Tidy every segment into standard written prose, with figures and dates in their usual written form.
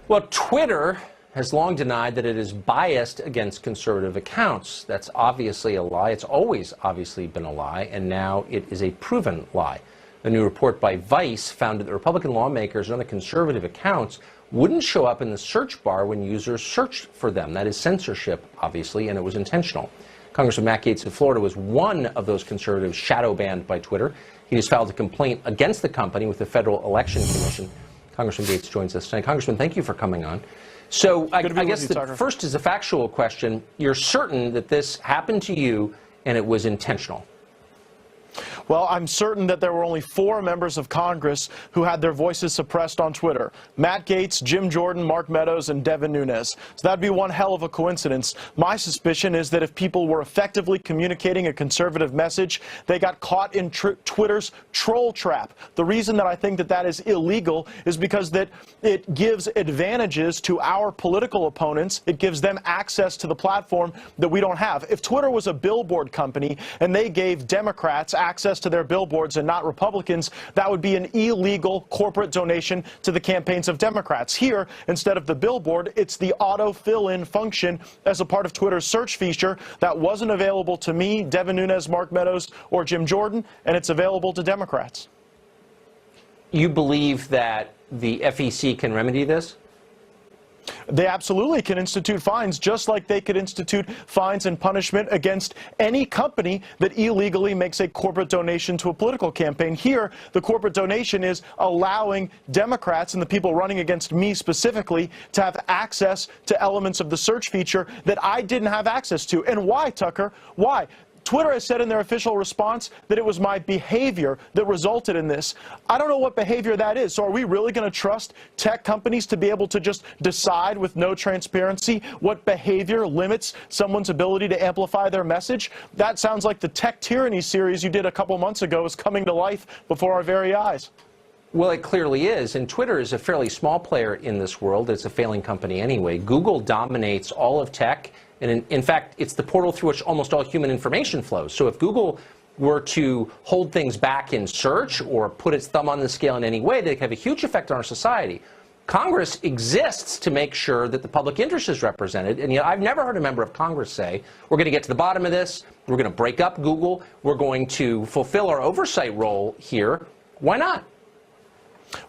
Well, Twitter has long denied that it is biased against conservative accounts. That's obviously a lie. It's always obviously been a lie, and now it is a proven lie. A new report by Vice found that the Republican lawmakers and other conservative accounts wouldn't show up in the search bar when users searched for them. That is censorship, obviously, and it was intentional. Congressman Matt Gaetz of Florida was one of those conservatives shadow banned by Twitter. He has filed a complaint against the company with the Federal Election Commission. Congressman Gaetz joins us tonight. Congressman, thank you for coming on. So I guess the first is a factual question. You're certain that this happened to you and it was intentional? Well, I'm certain that there were only 4 members of Congress who had their voices suppressed on Twitter. Matt Gaetz, Jim Jordan, Mark Meadows, and Devin Nunes. So that'd be one hell of a coincidence. My suspicion is that if people were effectively communicating a conservative message, they got caught in Twitter's troll trap. The reason that I think that that is illegal is because that it gives advantages to our political opponents. It gives them access to the platform that we don't have. If Twitter was a billboard company and they gave Democrats access to their billboards and not Republicans, that would be an illegal corporate donation to the campaigns of Democrats. Here, instead of the billboard, it's the auto fill-in function as a part of Twitter's search feature that wasn't available to me, Devin Nunes, Mark Meadows, or Jim Jordan, and it's available to Democrats. You believe that the FEC can remedy this? They absolutely can institute fines, just like they could institute fines and punishment against any company that illegally makes a corporate donation to a political campaign. Here, the corporate donation is allowing Democrats and the people running against me specifically to have access to elements of the search feature that I didn't have access to. And why, Tucker? Why? Twitter has said in their official response that it was my behavior that resulted in this. I don't know what behavior that is. So are we really going to trust tech companies to be able to just decide with no transparency what behavior limits someone's ability to amplify their message? That sounds like the Tech Tyranny series you did a couple months ago is coming to life before our very eyes. Well, it clearly is, and Twitter is a fairly small player in this world. It's a failing company anyway. Google dominates all of tech, and in fact, it's the portal through which almost all human information flows. So if Google were to hold things back in search or put its thumb on the scale in any way, they could have a huge effect on our society. Congress exists to make sure that the public interest is represented, and yet I've never heard a member of Congress say, we're going to get to the bottom of this, we're going to break up Google, we're going to fulfill our oversight role here. Why not?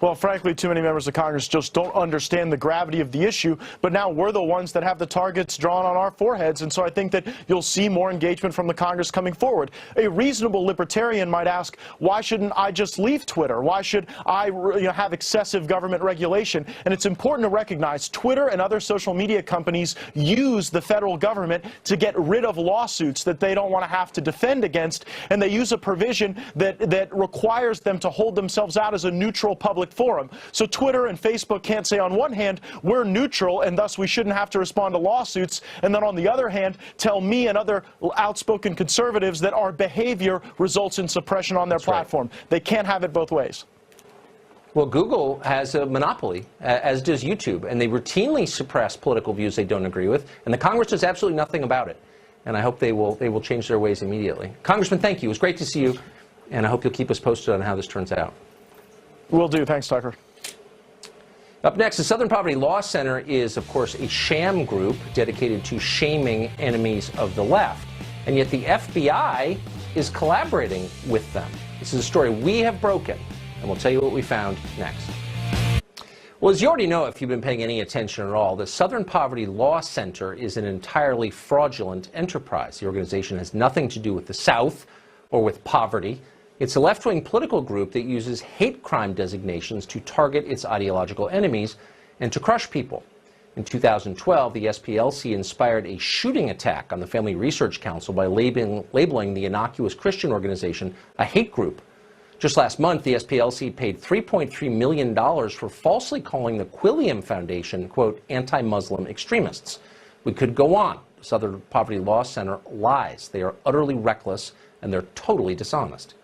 Well, frankly, too many members of Congress just don't understand the gravity of the issue, but now we're the ones that have the targets drawn on our foreheads, and so I think that you'll see more engagement from the Congress coming forward. A reasonable libertarian might ask, why shouldn't I just leave Twitter? Why should I have excessive government regulation? And it's important to recognize Twitter and other social media companies use the federal government to get rid of lawsuits that they don't want to have to defend against, and they use a provision that requires them to hold themselves out as a neutral public forum. So Twitter and Facebook can't say on one hand, we're neutral and thus we shouldn't have to respond to lawsuits, and then on the other hand, tell me and other outspoken conservatives that our behavior results in suppression on their platform. Right. They can't have it both ways. Well, Google has a monopoly, as does YouTube, and they routinely suppress political views they don't agree with, and the Congress does absolutely nothing about it. And I hope they will change their ways immediately. Congressman, thank you. It was great to see you, and I hope you'll keep us posted on how this turns out. Will do. Thanks, Tucker. Up next, the Southern Poverty Law Center is, of course, a sham group dedicated to shaming enemies of the left. And yet the FBI is collaborating with them. This is a story we have broken, and we'll tell you what we found next. Well, as you already know, if you've been paying any attention at all, the Southern Poverty Law Center is an entirely fraudulent enterprise. The organization has nothing to do with the South or with poverty. It's a left-wing political group that uses hate crime designations to target its ideological enemies and to crush people. In 2012, the SPLC inspired a shooting attack on the Family Research Council by labeling the innocuous Christian organization a hate group. Just last month, the SPLC paid $3.3 million for falsely calling the Quilliam Foundation, quote, anti-Muslim extremists. We could go on. The Southern Poverty Law Center lies. They are utterly reckless, and they're totally dishonest.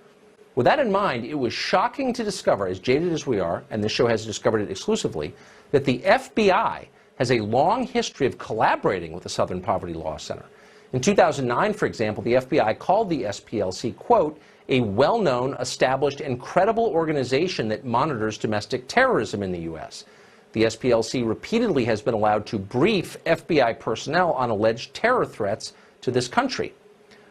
With that in mind, it was shocking to discover, as jaded as we are, and this show has discovered it exclusively, that the FBI has a long history of collaborating with the Southern Poverty Law Center. In 2009, for example, the FBI called the SPLC, quote, a well-known, established, and credible organization that monitors domestic terrorism in the U.S. The SPLC repeatedly has been allowed to brief FBI personnel on alleged terror threats to this country.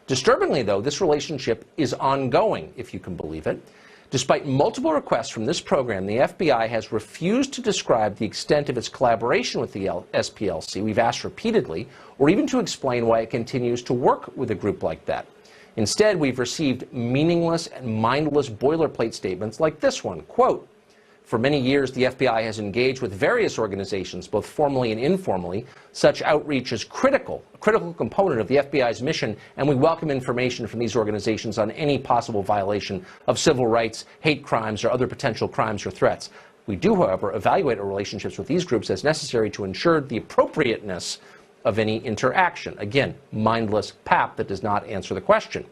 Disturbingly, though, this relationship is ongoing, if you can believe it. Despite multiple requests from this program, the FBI has refused to describe the extent of its collaboration with the SPLC, we've asked repeatedly, or even to explain why it continues to work with a group like that. Instead, we've received meaningless and mindless boilerplate statements like this one, quote, "For many years, the FBI has engaged with various organizations, both formally and informally. Such outreach is a critical component of the FBI's mission, and we welcome information from these organizations on any possible violation of civil rights, hate crimes, or other potential crimes or threats. We do, however, evaluate our relationships with these groups as necessary to ensure the appropriateness of any interaction." Again, mindless pap that does not answer the question.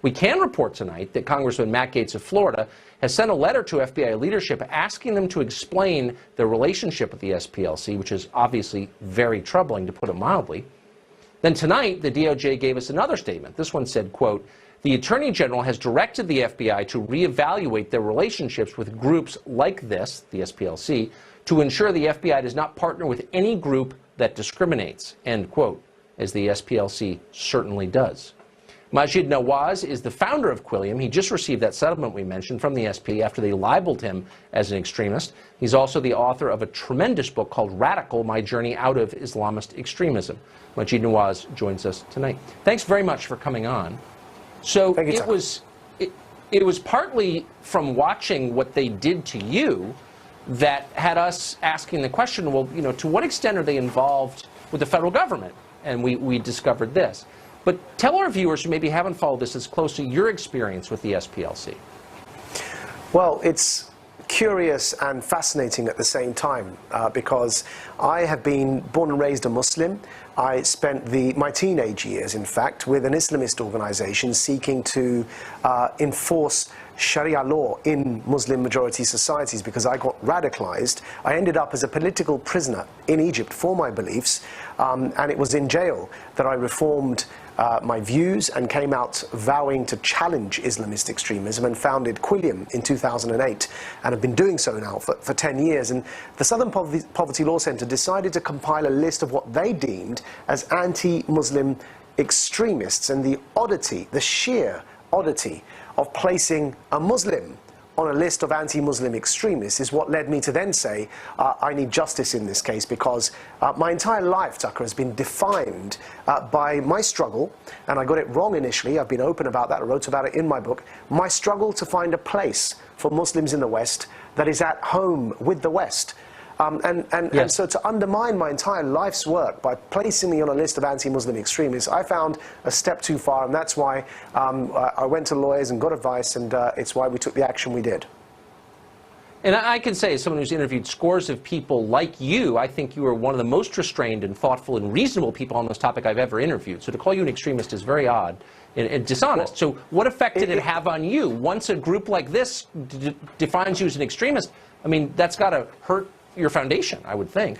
We can report tonight that Congressman Matt Gaetz of Florida has sent a letter to FBI leadership asking them to explain their relationship with the SPLC, which is obviously very troubling, to put it mildly. Then tonight, the DOJ gave us another statement. This one said, quote, "The Attorney General has directed the FBI to reevaluate their relationships with groups like this, the SPLC, to ensure the FBI does not partner with any group that discriminates," end quote, as the SPLC certainly does. Maajid Nawaz is the founder of Quilliam. He just received that settlement we mentioned from the SP after they libeled him as an extremist. He's also the author of a tremendous book called Radical: My Journey Out of Islamist Extremism. Maajid Nawaz joins us tonight. Thanks very much for coming on. So it was partly from watching what they did to you that had us asking the question, well, you know, to what extent are they involved with the federal government? And we discovered this. But tell our viewers who maybe haven't followed this as closely your experience with the SPLC. Well, it's curious and fascinating at the same time because I have been born and raised a Muslim. I spent my teenage years, in fact, with an Islamist organization seeking to enforce Sharia law in Muslim-majority societies because I got radicalized. I ended up as a political prisoner in Egypt for my beliefs, and it was in jail that I reformed my views and came out vowing to challenge Islamist extremism and founded Quilliam in 2008 and have been doing so now for 10 years. And the Southern Poverty Law Center decided to compile a list of what they deemed as anti-Muslim extremists, and the oddity, the sheer oddity of placing a Muslim on a list of anti-Muslim extremists is what led me to then say, I need justice in this case, because my entire life, Tucker, has been defined by my struggle, and I got it wrong initially. I've been open about that. I wrote about it in my book. My struggle to find a place for Muslims in the West that is at home with the West. And so to undermine my entire life's work by placing me on a list of anti-Muslim extremists, I found a step too far, and that's why I went to lawyers and got advice, and it's why we took the action we did. And I can say, as someone who's interviewed scores of people like you, I think you are one of the most restrained and thoughtful and reasonable people on this topic I've ever interviewed. So to call you an extremist is very odd and dishonest. So what effect did it have on you? Once a group like this defines you as an extremist, I mean, that's got to hurt your foundation, I would think.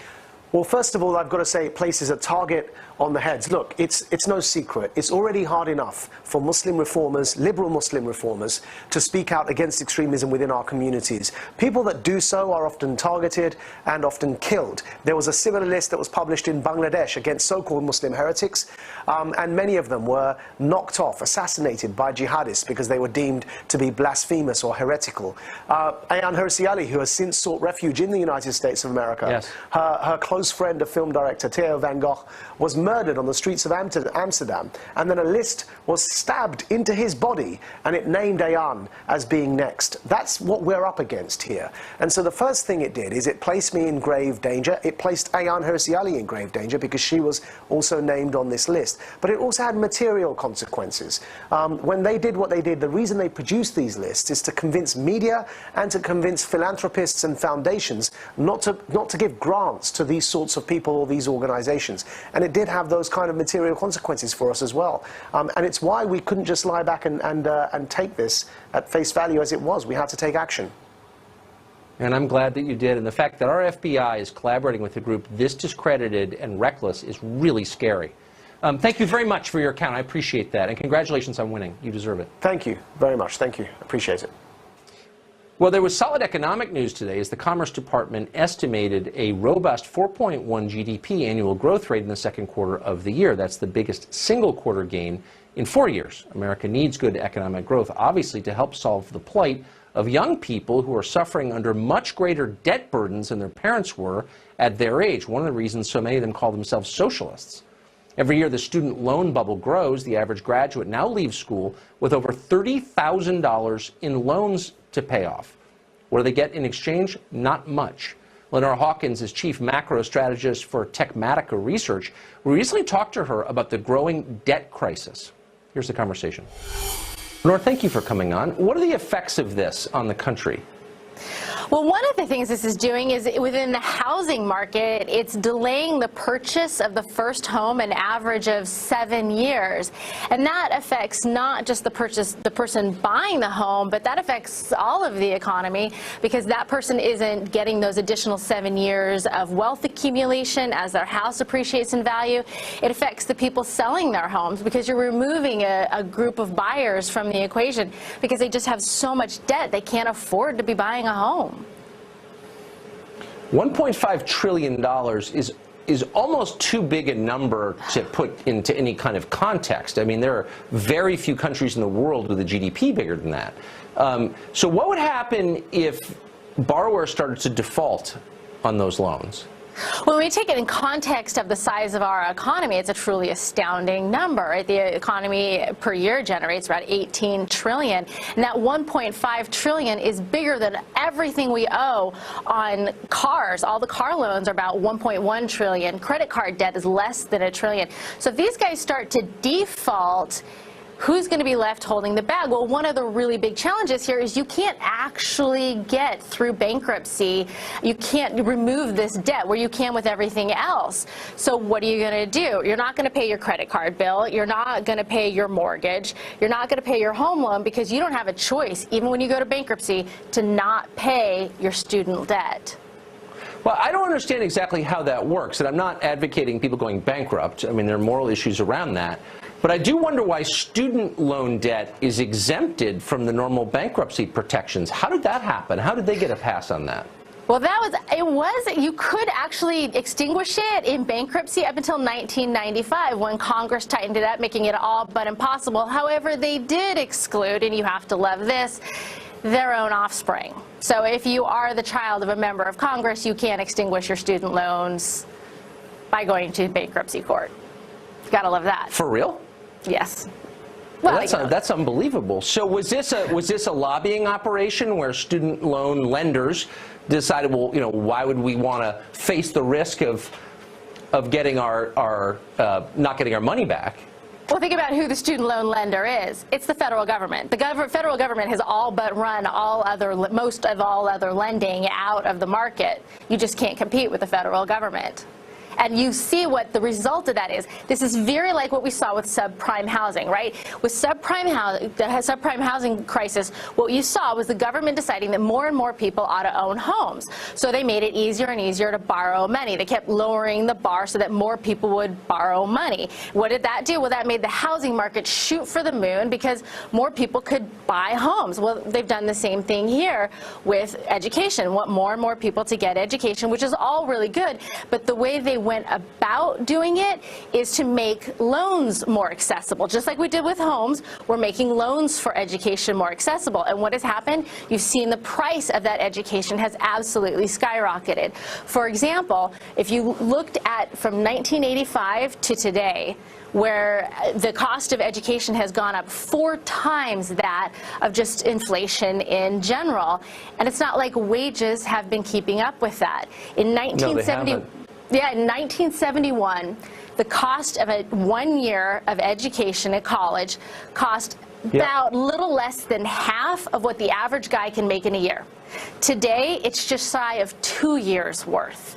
Well, first of all, I've got to say it places a target on the heads. Look, it's no secret. It's already hard enough for Muslim reformers, liberal Muslim reformers, to speak out against extremism within our communities. People that do so are often targeted and often killed. There was a similar list that was published in Bangladesh against so-called Muslim heretics, and many of them were knocked off, assassinated by jihadists because they were deemed to be blasphemous or heretical. Ayaan Hirsi Ali, who has since sought refuge in the United States of America, yes. Her close friend, a film director, Theo van Gogh, was murdered on the streets of Amsterdam, and then a list was stabbed into his body, and it named Ayaan as being next. That's what we're up against here. And so the first thing it did is it placed me in grave danger. It placed Ayaan Hirsi Ali in grave danger because she was also named on this list. But it also had material consequences. When they did what they did, the reason they produced these lists is to convince media and to convince philanthropists and foundations not to give grants to these sorts of people or these organizations. And it did have those kind of material consequences for us as well. And it's why we couldn't just lie back and take this at face value as it was. We had to take action. And I'm glad that you did. And the fact that our FBI is collaborating with a group this discredited and reckless is really scary. Thank you very much for your account. I appreciate that. And congratulations on winning. You deserve it. Thank you very much. Thank you. Appreciate it. Well, there was solid economic news today as the Commerce Department estimated a robust 4.1 GDP annual growth rate in the second quarter of the year. That's the biggest single quarter gain in 4 years. America needs good economic growth, obviously, to help solve the plight of young people who are suffering under much greater debt burdens than their parents were at their age. One of the reasons so many of them call themselves socialists. Every year the student loan bubble grows. The average graduate now leaves school with over $30,000 in loans to pay off. What do they get in exchange? Not much. Lenore Hawkins is chief macro strategist for Techmatica Research. We recently talked to her about the growing debt crisis. Here's the conversation. Lenore, thank you for coming on. What are the effects of this on the country? Well, one of the things this is doing is within the housing market, it's delaying the purchase of the first home an average of 7 years. And that affects not just the person buying the home, but that affects all of the economy because that person isn't getting those additional 7 years of wealth accumulation as their house appreciates in value. It affects the people selling their homes because you're removing a group of buyers from the equation because they just have so much debt they can't afford to be buying a home. $1.5 trillion is almost too big a number to put into any kind of context. I mean, there are very few countries in the world with a GDP bigger than that. So what would happen if borrowers started to default on those loans? When we take it in context of the size of our economy, it's a truly astounding number. Right? The economy per year generates about 18 trillion, and that 1.5 trillion is bigger than everything we owe on cars. All the car loans are about 1.1 trillion. Credit card debt is less than $1 trillion. So if these guys start to default, who's going to be left holding the bag? Well, one of the really big challenges here is you can't actually get through bankruptcy. You can't remove this debt where you can with everything else. So what are you going to do? You're not going to pay your credit card bill. You're not going to pay your mortgage. You're not going to pay your home loan because you don't have a choice, even when you go to bankruptcy, to not pay your student debt. Well, I don't understand exactly how that works, and I'm not advocating people going bankrupt. I mean, there are moral issues around that. But I do wonder why student loan debt is exempted from the normal bankruptcy protections. How did that happen? How did they get a pass on that? Well, you could actually extinguish it in bankruptcy up until 1995 when Congress tightened it up, making it all but impossible. However, they did exclude, and you have to love this, their own offspring. So if you are the child of a member of Congress, you can't extinguish your student loans by going to bankruptcy court. You gotta love that. For real? Yes. Well, that's unbelievable. So was this a lobbying operation where student loan lenders decided, well, why would we want to face the risk of getting our not getting our money back? Well, think about who the student loan lender is. It's the federal government. The federal government has all but run most of all other lending out of the market. You just can't compete with the federal government. And you see what the result of that is. This is very like what we saw with subprime housing, right? With the subprime housing crisis, what you saw was the government deciding that more and more people ought to own homes. So they made it easier and easier to borrow money. They kept lowering the bar so that more people would borrow money. What did that do? Well, that made the housing market shoot for the moon because more people could buy homes. Well, they've done the same thing here with education. Want more and more people to get education, which is all really good. But the way they went about doing it is to make loans more accessible. Just like we did with homes, we're making loans for education more accessible. And what has happened? You've seen the price of that education has absolutely skyrocketed. For example, if you looked at from 1985 to today, where the cost of education has gone up 4 times that of just inflation in general. And it's not like wages have been keeping up with that. In 1971, the cost of 1 year of education at college cost about little less than half of what the average guy can make in a year. Today, it's just shy of 2 years' worth.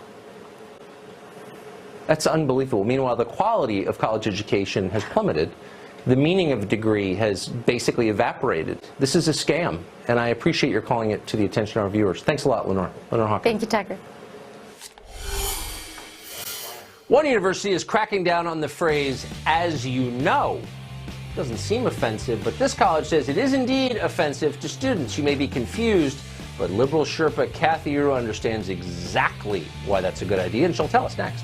That's unbelievable. Meanwhile, the quality of college education has plummeted. The meaning of a degree has basically evaporated. This is a scam, and I appreciate your calling it to the attention of our viewers. Thanks a lot, Lenore Hawkins. Thank you, Tucker. One university is cracking down on the phrase, "as you know." Doesn't seem offensive, but this college says it is indeed offensive to students. You may be confused But Liberal Sherpa Kathy Uru understands exactly why that's a good idea, and she'll tell us next.